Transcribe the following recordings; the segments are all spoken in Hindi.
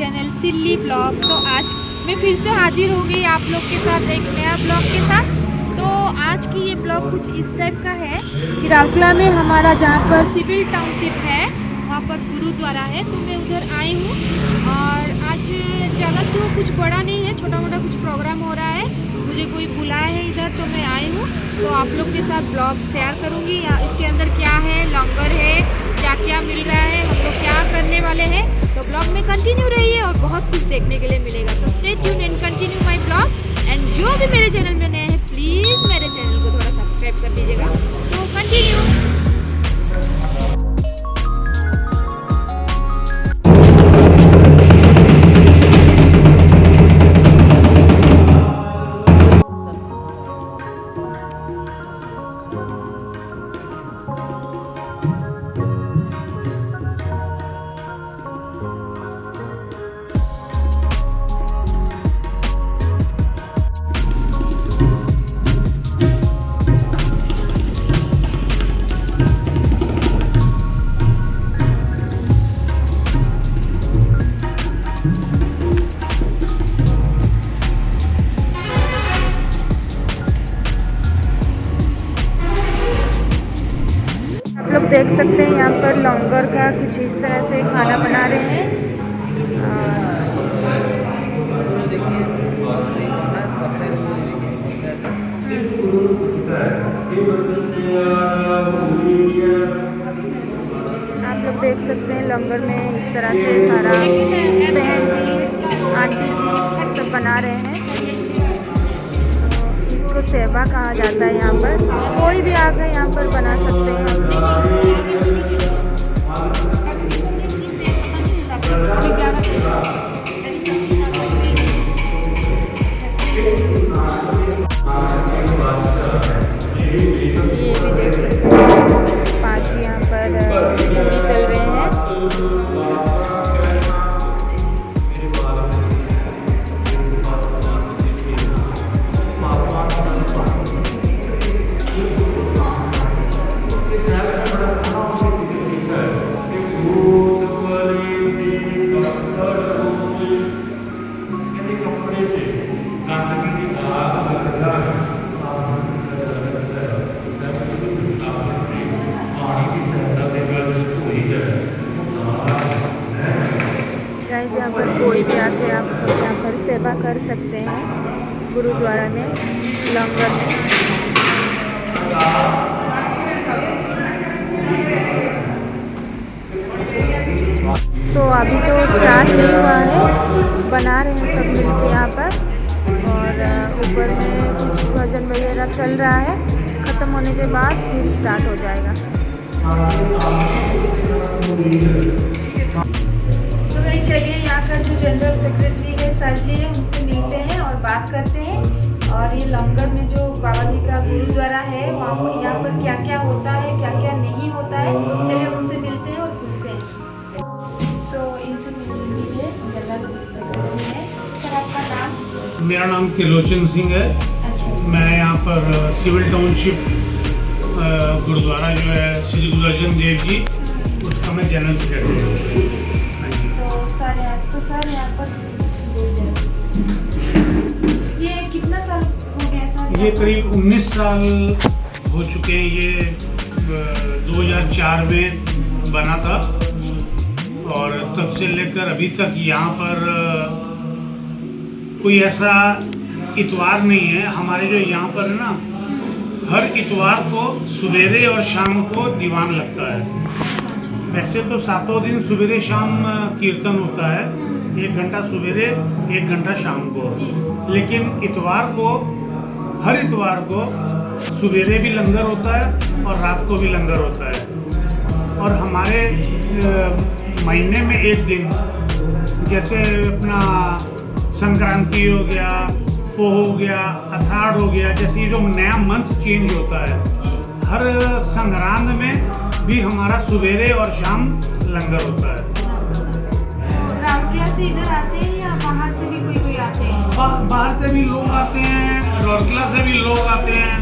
चैनल सिल्ली ब्लॉग। तो आज मैं फिर से हाजिर हो गई आप लोग के साथ एक नया ब्लॉग के साथ। तो आज की ये ब्लॉग कुछ इस टाइप का है कि राउरकेला में हमारा जहाँ पर सिविल टाउनशिप है वहाँ पर गुरुद्वारा है, तो मैं उधर आई हूँ। और आज ज़्यादा तो कुछ बड़ा नहीं है, छोटा मोटा कुछ प्रोग्राम हो रहा है, मुझे कोई बुलाया है इधर तो मैं आई हूँ। तो आप लोग के साथ ब्लॉग शेयर करूँगी। इसके अंदर क्या है, लंगर है, क्या क्या मिल रहा है, हम लोग क्या करने वाले हैं। तो ब्लॉग में कंटिन्यू रहिए और बहुत कुछ देखने के लिए मिलेगा। तो stay tune and continue my blog. And जो भी मेरे चैनल में नए हैं प्लीज़ मेरे चैनल को थोड़ा सब्सक्राइब कर दीजिएगा। तो कंटिन्यू। लोग देख सकते हैं यहाँ पर लंगर का कुछ इस तरह से खाना बना रहे हैं। आप लोग देख सकते हैं लंगर में इस तरह से सारा बहन जी आंटी जी सब बना रहे हैं। इसको सेवा कहा जाता है। यहाँ पर कोई भी आकर यहाँ पर बना सकते हैं। ये भी देख सकते हैं पाजी यहाँ पर पूरी तल रहे हैं। गाइस यहाँ पर कोई भी आके आप यहाँ पर सेवा कर सकते हैं गुरुद्वारा में लंगर में। सो अभी तो स्टार्ट नहीं हुआ है, बना रहे हैं सब मिलके यहाँ पर। और ऊपर में कुछ भजन वगैरह चल रहा है, ख़त्म होने के बाद फिर स्टार्ट हो जाएगा। तो गाइस चलिए यहाँ का जो जनरल सेक्रेटरी है सर जी है उनसे मिलते हैं और बात करते हैं। और ये लंगर में जो बाबा जी का गुरुद्वारा है वहाँ यहाँ पर क्या क्या होता है, क्या क्या नहीं होता है, चलिए उनसे मिलते हैं और पूछते हैं। सो इनसे मिलिए, जनरल सेक्रेटरी है सर। आपका नाम? मेरा नाम त्रिलोचन सिंह है। अच्छा। मैं यहाँ पर सिविल टाउनशिप गुरुद्वारा जो है श्री गुरु अर्जन देव जी, उसका मैं जनरल सेक्रेटरी हूँ। सर यहाँ पर ये कितना साल हो गया सर? ये करीब 19 साल हो चुके हैं। ये 2004 में बना था और तब से लेकर अभी तक यहाँ पर कोई ऐसा इतवार नहीं है। हमारे जो यहाँ पर है ना, हर इतवार को सवेरे और शाम को दीवान लगता है। वैसे तो सातों दिन सवेरे शाम कीर्तन होता है, 1 घंटा सवेरे 1 घंटा शाम को। लेकिन इतवार को, हर इतवार को सवेरे भी लंगर होता है और रात को भी लंगर होता है। और हमारे महीने में एक दिन, जैसे अपना संक्रांति हो गया, पोह हो गया, आषाढ़ हो गया, जैसे ये जो नया मंथ चेंज होता है, हर संक्रांत में भी हमारा सवेरे और शाम लंगर होता है। राउरकेला से इधर आते हैं या बाहर से भी कोई आते हैं? बाहर से भी लोग आते हैं, राउरकेला से भी लोग आते हैं।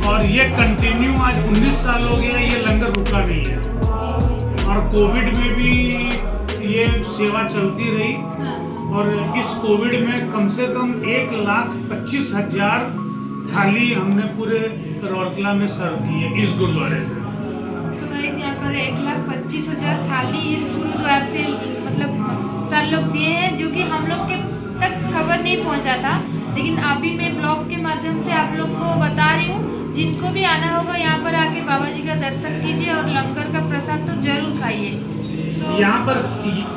और ये कंटिन्यू आज 19 साल हो गया, ये लंगर रुका नहीं है। और कोविड में भी ये सेवा चलती रही हाँ। और इस कोविड में कम से कम 1,25,000 थाली हमने पूरे रौरकला में सर्व की है इस गुरुद्वारे से। सो गाइस यहाँ पर 1,25,000 थाली इस गुरुद्वारे से मतलब सर लोग दिए हैं, जो कि हम लोग के तक खबर नहीं पहुँचा था, लेकिन अभी मैं ब्लॉग के माध्यम से आप लोग को बता रही हूँ। जिनको भी आना होगा यहाँ पर आके बाबा जी का दर्शन कीजिए और लंगर का प्रसाद तो जरूर खाइए। यहाँ पर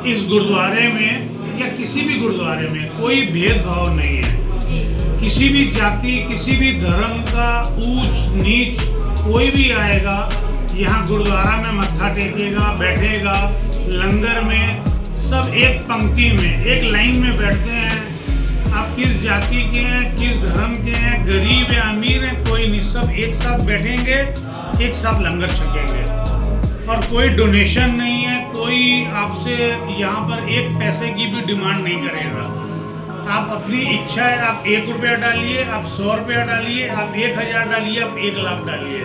इस गुरुद्वारे में या किसी भी गुरुद्वारे में कोई भेदभाव नहीं है। किसी भी जाति, किसी भी धर्म का ऊंच नीच कोई भी आएगा यहाँ गुरुद्वारा में मत्था टेकेगा, बैठेगा। लंगर में सब एक पंक्ति में, एक लाइन में बैठते हैं। आप किस जाति के हैं, किस धर्म के हैं, गरीब या अमीर हैं, कोई नहीं, सब एक साथ बैठेंगे, एक साथ लंगर छकेंगे। और कोई डोनेशन नहीं है, कोई आपसे यहाँ पर एक पैसे की भी डिमांड नहीं करेगा। आप अपनी इच्छा है, आप 1 रुपया डालिए, आप 100 रुपया डालिए, आप 1,000 डालिए, आप 1,00,000 डालिए।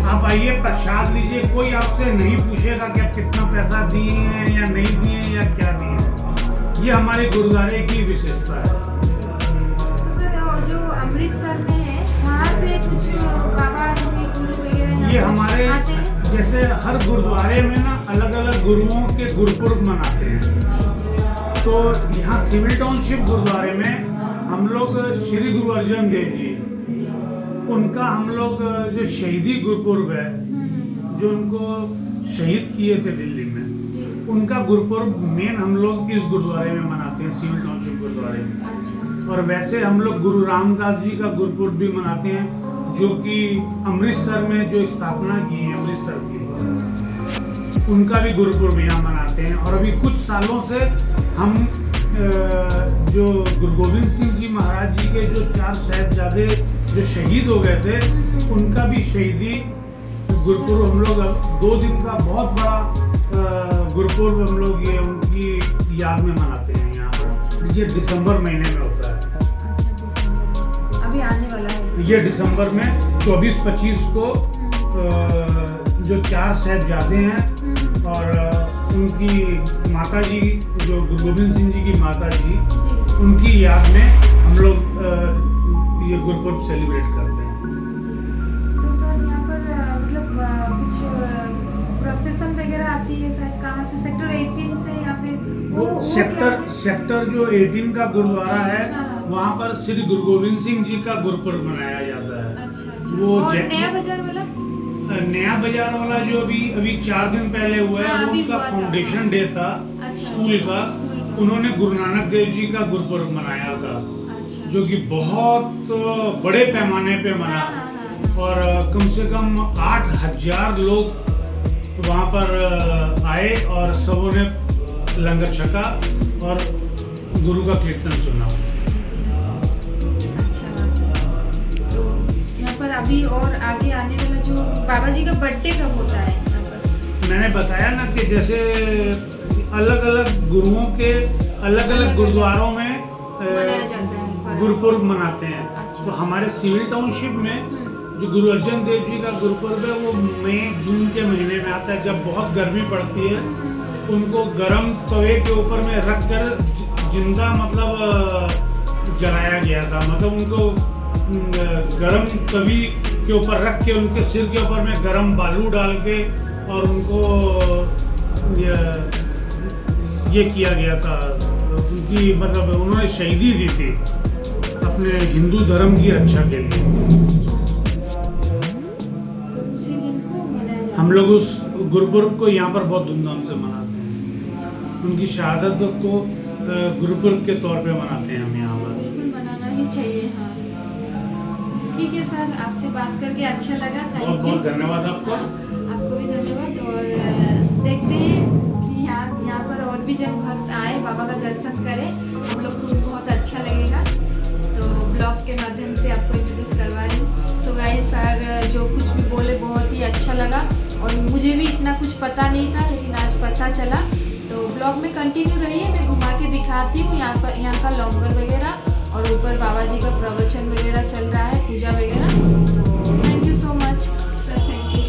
आप आइए, प्रसाद लीजिए। कोई आपसे नहीं पूछेगा कि आप कितना पैसा दिए हैं या नहीं दिए हैं या क्या दिए हैं। ये हमारे गुरुद्वारे की विशेषता है। तो सर जो अमृतसर में है वहाँ से कुछ बाबा जी गुरु वगैरह ये हमारे जैसे हर गुरुद्वारे में ना अलग अलग गुरुओं के गुरुपुरब मनाते हैं। तो यहाँ सिविल टाउनशिप गुरुद्वारे में हम लोग श्री गुरु अर्जन देव जी, उनका हम लोग जो शहीदी गुरुपुरब है, जो उनको शहीद किए थे दिल्ली में, उनका गुरुपुरब मेन हम लोग इस गुरुद्वारे में मनाते हैं, सिविल टाउनशिप गुरुद्वारे में। और वैसे हम लोग गुरु रामदास जी का गुरुपुरब भी मनाते हैं, जो कि अमृतसर में जो स्थापना की है अमृतसर की, उनका भी गुरुपुरब यहाँ मनाते हैं। और अभी कुछ सालों से हम जो गुरु गोविंद सिंह जी महाराज जी के जो 4 साहिबजादे जो शहीद हो गए थे, उनका भी शहीदी गुरुपुरब हम लोग 2 दिन का बहुत बड़ा गुरुपुरब हम लोग ये उनकी याद में मनाते हैं यहाँ पर। ये दिसंबर महीने में होता है। अभी आने वाला है ये दिसंबर में 24-25 को जो 4 साहिबजादे हैं और उनकी माता जी, जो गुरु गोविंद सिंह जी की माता जी, उनकी याद में हम लोग ये गुरुपुरब सेलिब्रेट करते हैं। तो सर यहाँ पर मतलब कुछ प्रोसेसन वगैरह आती है शायद, कहाँ से? सेक्टर 18 से या फिर वो सेक्टर जो 18 का गुरुद्वारा है, वहाँ पर श्री गुरु गोविंद सिंह जी का गुरुपुरब मनाया जाता है। अच्छा। वो और नया बाजार वाला जो अभी 4 दिन पहले हुआ है, वो उनका फाउंडेशन डे था स्कूल का। उन्होंने गुरु नानक देव जी का गुरुपुरब मनाया था, जो कि बहुत बड़े पैमाने पे मना और कम से कम 8,000 लोग वहाँ पर आए और सबों ने लंगर छका और गुरु का कीर्तन सुना। पर अभी और आगे आने वाला जो बाबा जी का बर्थडे कब होता है? मैंने बताया ना कि जैसे अलग अलग गुरुओं के अलग अलग गुरुद्वारों में गुरुपुरब मनाते हैं। तो हमारे सिविल टाउनशिप में जो गुरु अर्जन देव जी का गुरुपुरब है, वो मई जून के महीने में आता है, जब बहुत गर्मी पड़ती है। उनको गर्म तवे के ऊपर में रख कर जिंदा मतलब जलाया गया था, मतलब उनको गरम तवी के ऊपर रख के उनके सिर के ऊपर में गरम बालू डाल के और उनको ये किया गया था। उनकी मतलब उन्होंने शहीदी दी थी अपने हिंदू धर्म की रक्षा के लिए। तो उसी दिन को मनाया जाता है। हम लोग उस गुरुपुरब को यहाँ पर बहुत धूमधाम से मनाते हैं। उनकी शहादत को गुरुपुरब के तौर पे मनाते हैं हम यहाँ पर। बिल्कुल मनाना ही चाहिए। हाँ ठीक है सर, आपसे बात करके अच्छा लगा। बहुत बहुत धन्यवाद आपको। आपको भी धन्यवाद। और देखते हैं कि यहाँ पर और भी जन भक्त आए, बाबा का दर्शन करें, हम लोग को भी बहुत अच्छा लगेगा। तो ब्लॉग के माध्यम से आपको इंट्रोड्यूस करवा रही हूँ। सो गाइस, सर जो कुछ भी बोले बहुत ही अच्छा लगा और मुझे भी इतना कुछ पता नहीं था, लेकिन आज पता चला। तो ब्लॉग में कंटिन्यू रहिए, मैं घुमा के दिखाती हूँ यहाँ का लंगर वगैरह, और ऊपर बाबा जी का प्रवचन वगैरह चल रहा है, पूजा वगैरह। तो thank you so much sir, thank you.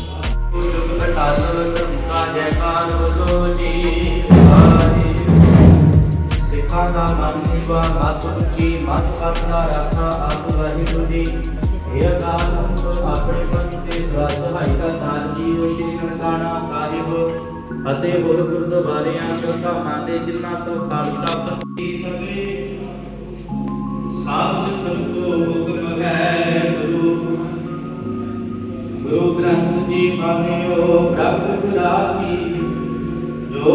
ਸੇਵਾ ਮਤ ਉੱਚੀ ਮਤ ਕਰਨਾ ਰੱਖਣਾ ਆਪ ਵਾਹਿਗੁਰੂ ਜੀ। ਇਹ ਅਕਾਲ ਪੁਰਖ ਆਪਣੇ ਪੰਥ ਤੇ ਸਦਾ ਸਹਾਇਤਾ ਦਾਨ ਜੀਓ ਸ਼੍ਰੀ ਨਨਕਾਣਾ ਸਾਹਿਬ ਅਤੇ ਹੋਰ ਗੁਰਦੁਆਰਿਆਂ ਧਾਮਾਂ ਦੇ ਜਿਨ੍ਹਾਂ ਤੋਂ ਖਾਲਸਾ ਪੰਥੀ ਪਵੇ। ਸਾਧ ਸੰਗਤ ਕੋ ਹੁਕਮ ਹੈ ਗੁਰੂ ਗੁਰੂ ਗ੍ਰੰਥ ਜੀ ਮੰਨਿਓ ਪ੍ਰਭ ਗੁਰਾਤੀ ਜੋ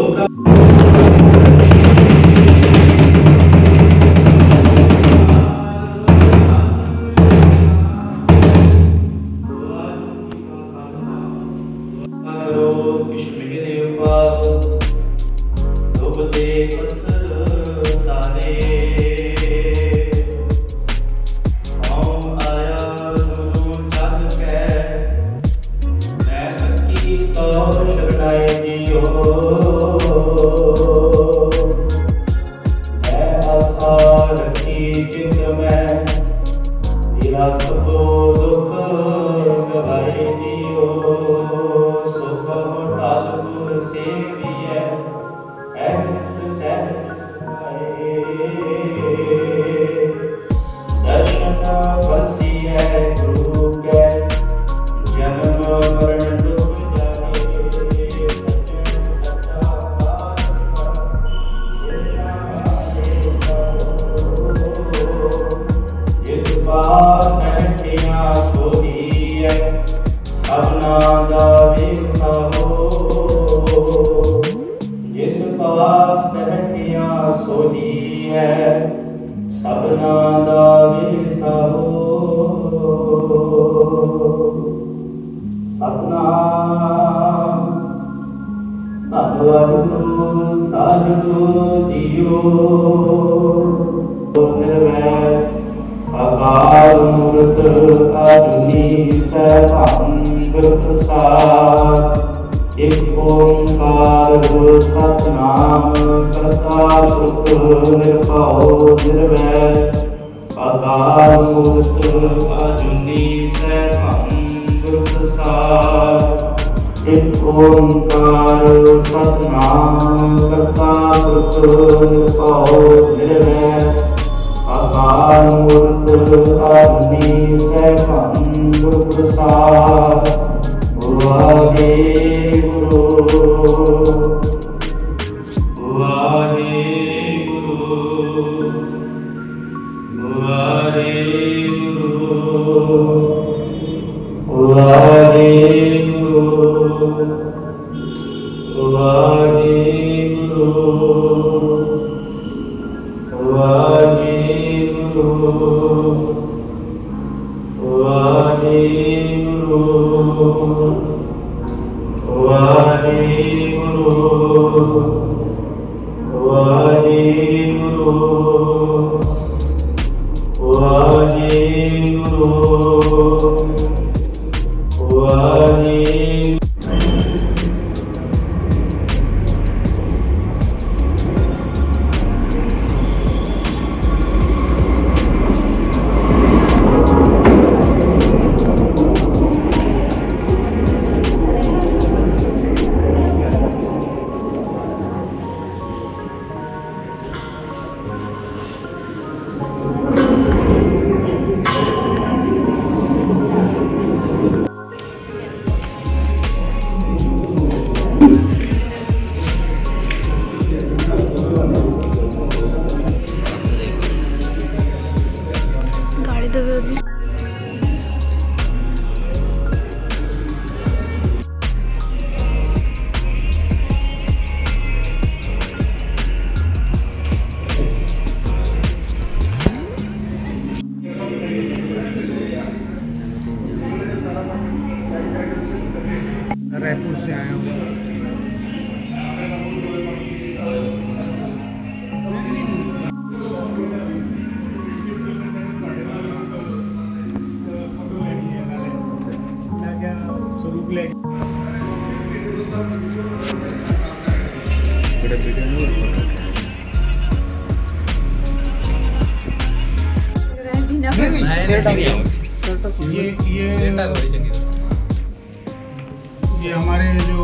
ਇੱਕ ਓੰਕਾਰ ਸਤਿਨਾਮ ਕਰਤਾ ਪੁਰਖ ਨਿਰਭਉ ਨਿਰਵੈਰ ਅਕਾਲ ਮੂਰਤ ਅਜੂਨੀ ਸੈਭੰ ਗੁਰ ਪ੍ਰਸਾਦਿ। ਇੱਕ ਓੰਕਾਰ ਸਤਿਨਾਮ ਕਰਤਾ ਪੁਰਖ ਨਿਰਭਉ ਨਿਰਵੈਰ ਅਕਾਲ ਮੂਰਤ ਅਜੂਨੀ ਸੈਭੰ ਗੁਰ ਪ੍ਰਸਾਦਿ। ਵਾਹਿਗੁਰੂ ਵਾਹਿਗੁਰੂ ਵਾਹਿਗੁਰੂ ਵਾਹਿਗੁਰੂ ਵਾਹਿਗੁਰੂ रायपुर से आया हूँ। स्वरूप ले ये हमारे जो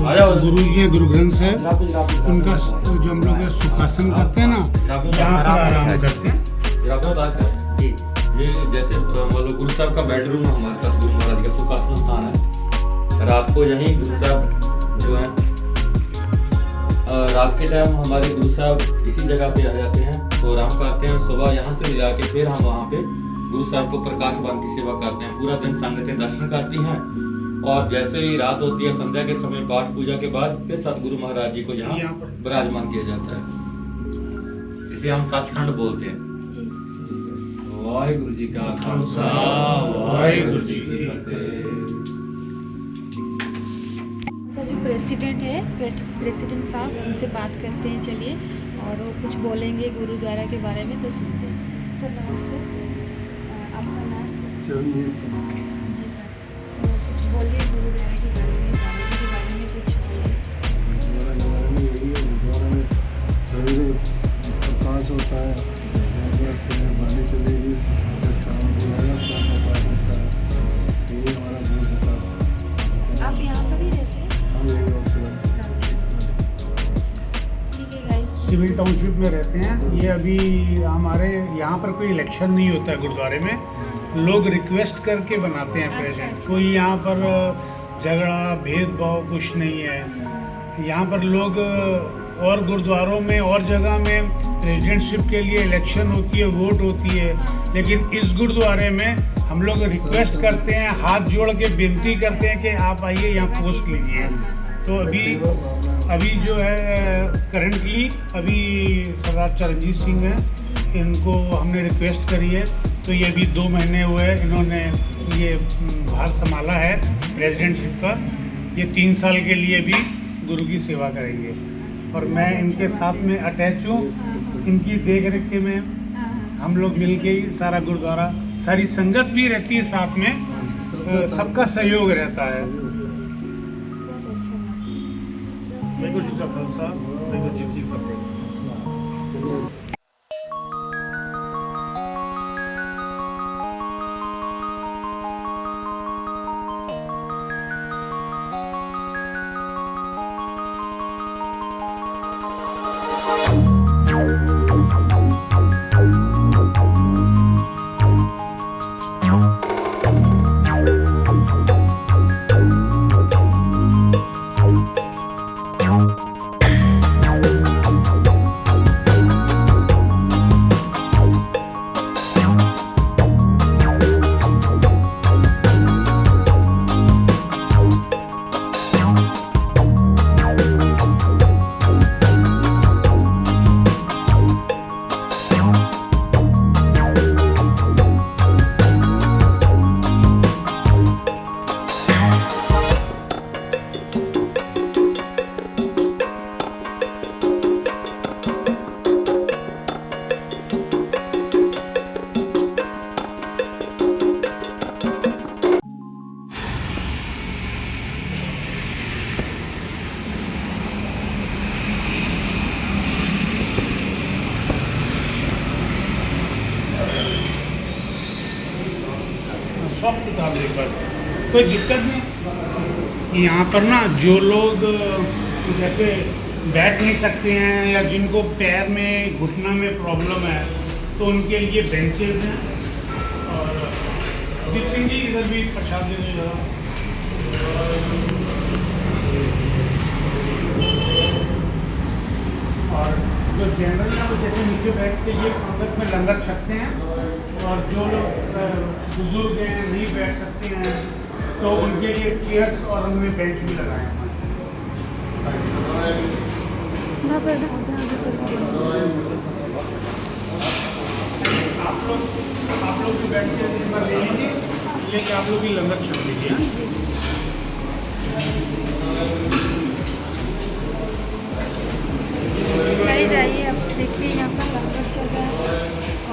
आ जाओ। गुरु जी हैं, गुरु ग्रंथ साहब, उनका जो हम लोग सुखासन करते हैं ना, यहाँ पर आराम करते हैं। ये जैसे मान लो गुरु साहब का बेडरूम है, हमारे साथ गुरु महाराज का सुखासन स्थान है। रात को यहीं गुरु साहब जो है रात के टाइम हमारे गुरु साहब इसी जगह पे आ जाते हैं, तो आराम करते हैं। सुबह यहाँ से मिला के फिर हम वहाँ पे गुरु साहब को प्रकाशवान की सेवा करते हैं। पूरा दिन संगतें दर्शन करती हैं और जैसे ही रात होती है संध्या के समय पाठ पूजा के बाद फिर सतगुरु महाराज जी को यहाँ विराजमान किया जाता है। इसे हम सचखंड बोलते हैं। वाहिगुरु जी का खालसा, वाहिगुरु जी की फतेह। तो जो प्रेसिडेंट है, प्रेसिडेंट साहब, उनसे बात करते हैं चलिए, और वो कुछ बोलेंगे गुरुद्वारा के बारे में, तो सुनते हैं। सर नमस्ते, आपका नाम? चरणजीत सिंह। जी सर, तो कुछ बोलिए गुरुद्वारा के बारे में, बाबा के बारे में कुछ बोलिए। गुरुद्वारा के बारे में यही है, गुरुद्वारा में सवेरे प्रकाश होता है, से बानी चलेगी, फिर शाम को आएगा, शाम को पाठ होता है। यही हमारा गुरु साहब। आप यहाँ पर ही रहते हैं? हम यही वक्त ठीक है गाइस। सिविल टाउनशिप में रहते हैं। ये अभी हमारे यहाँ पर कोई इलेक्शन नहीं होता है गुरुद्वारे में, लोग रिक्वेस्ट करके बनाते हैं प्रेसिडेंट। अच्छा। कोई यहाँ पर झगड़ा भेदभाव कुछ नहीं है। यहाँ पर लोग और गुरुद्वारों में और जगह में प्रेसिडेंटशिप के लिए इलेक्शन होती है, वोट होती है, लेकिन इस गुरुद्वारे में हम लोग रिक्वेस्ट करते हैं, हाथ जोड़ के विनती करते हैं कि आप आइए यहाँ पोस्ट लीजिए। तो अभी जो है करंटली अभी सरदार चरणजीत सिंह हैं, इनको हमने रिक्वेस्ट करी है, तो ये अभी 2 महीने हुए इन्होंने ये भार संभाला है प्रेसिडेंटशिप का। ये 3 साल के लिए भी गुरु की सेवा करेंगे और मैं इनके साथ में अटैच हूँ। इनकी देख रेख के में हम लोग मिल के ही सारा गुरुद्वारा, सारी संगत भी रहती है साथ में, सबका सहयोग रहता है। वाहिगुरु जी का खालसा, वाहिगुरु जी की फतेह। सब सुधार लेकर कोई दिक्कत नहीं। यहाँ पर ना जो लोग जैसे बैठ नहीं सकते हैं या जिनको पैर में घुटना में प्रॉब्लम है, तो उनके लिए बेंचेज हैं। और दीप सिंह जी इधर भी प्रसाद दे दीजिएगा। और जो जनरल है वो जैसे नीचे बैठ के ये पंगत में लंगर छकते हैं, और जो लोग बुजुर्ग हैं नहीं बैठ सकते हैं तो उनके लिए चेयर्स और उनमें बेंच भी लगाए हैं। आप लोग भी बैठ के एक बार ले लीजिए, लेके आप लोग भी लंगर छक लीजिए। जाइए, अब देखिए यहाँ पर लंगर चल रहा है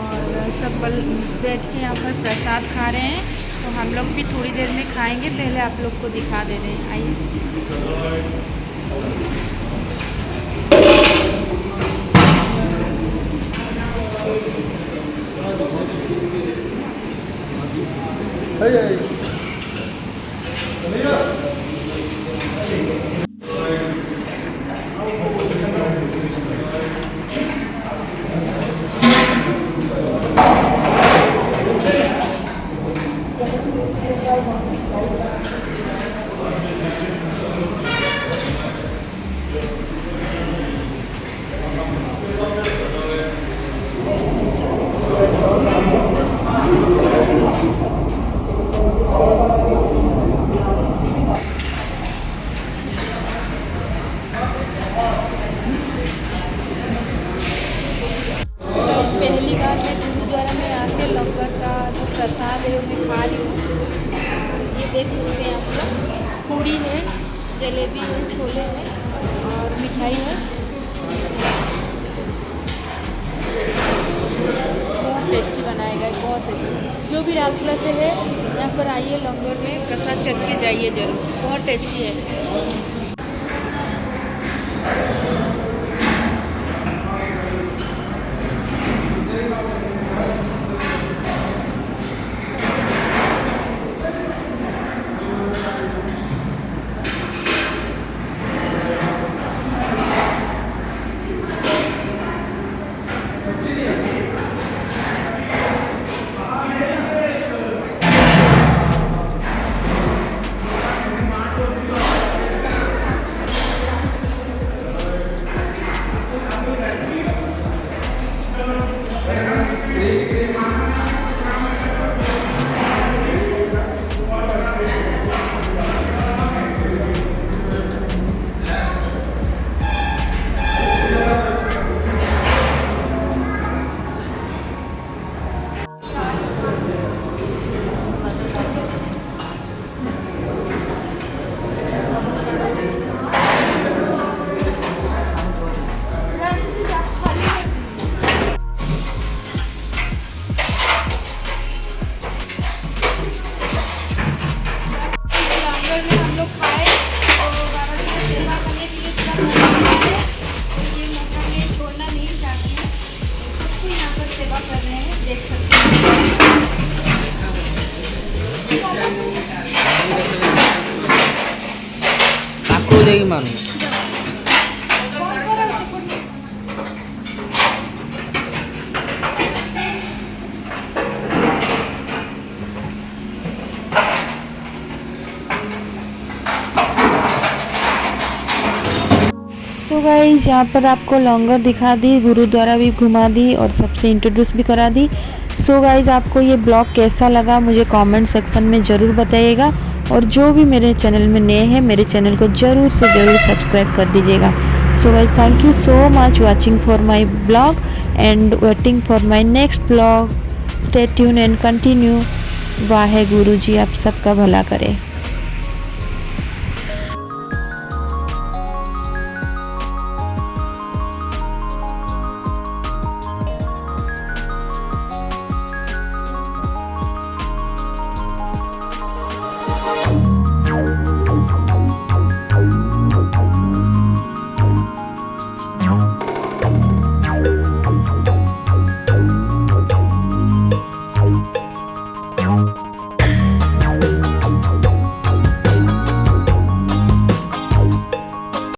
और सब बैठ के यहाँ पर प्रसाद खा रहे हैं। तो हम लोग भी थोड़ी देर में खाएंगे, पहले आप लोग को दिखा दे रहे हैं। आइए। पहली बार मैं गुरुद्वारा में आके लंगर का जो प्रसाद है वो मैं खा रही हूँ। ये देख सकते हैं आप लोग, पूड़ी है, जलेबी है, छोले है और मिठाई है। बहुत टेस्टी बनाया गया है, बहुत टेस्टी। जो भी राउरकेला से है यहाँ पर आइए, लंगर में प्रसाद चख के जाइए जरूर, बहुत टेस्टी है। आपको देगी मानो सो गाइज यहाँ पर आपको लंगर दिखा दी, गुरुद्वारा भी घुमा दी और सबसे इंट्रोड्यूस भी करा दी। सो गाइज आपको ये ब्लॉग कैसा लगा मुझे कमेंट सेक्शन में ज़रूर बताइएगा, और जो भी मेरे चैनल में नए हैं मेरे चैनल को ज़रूर से ज़रूर सब्सक्राइब कर दीजिएगा। So guys thank you so much watching for my blog and waiting for my next blog. Stay tune and continue. Waheguru ji आप सबका भला करे।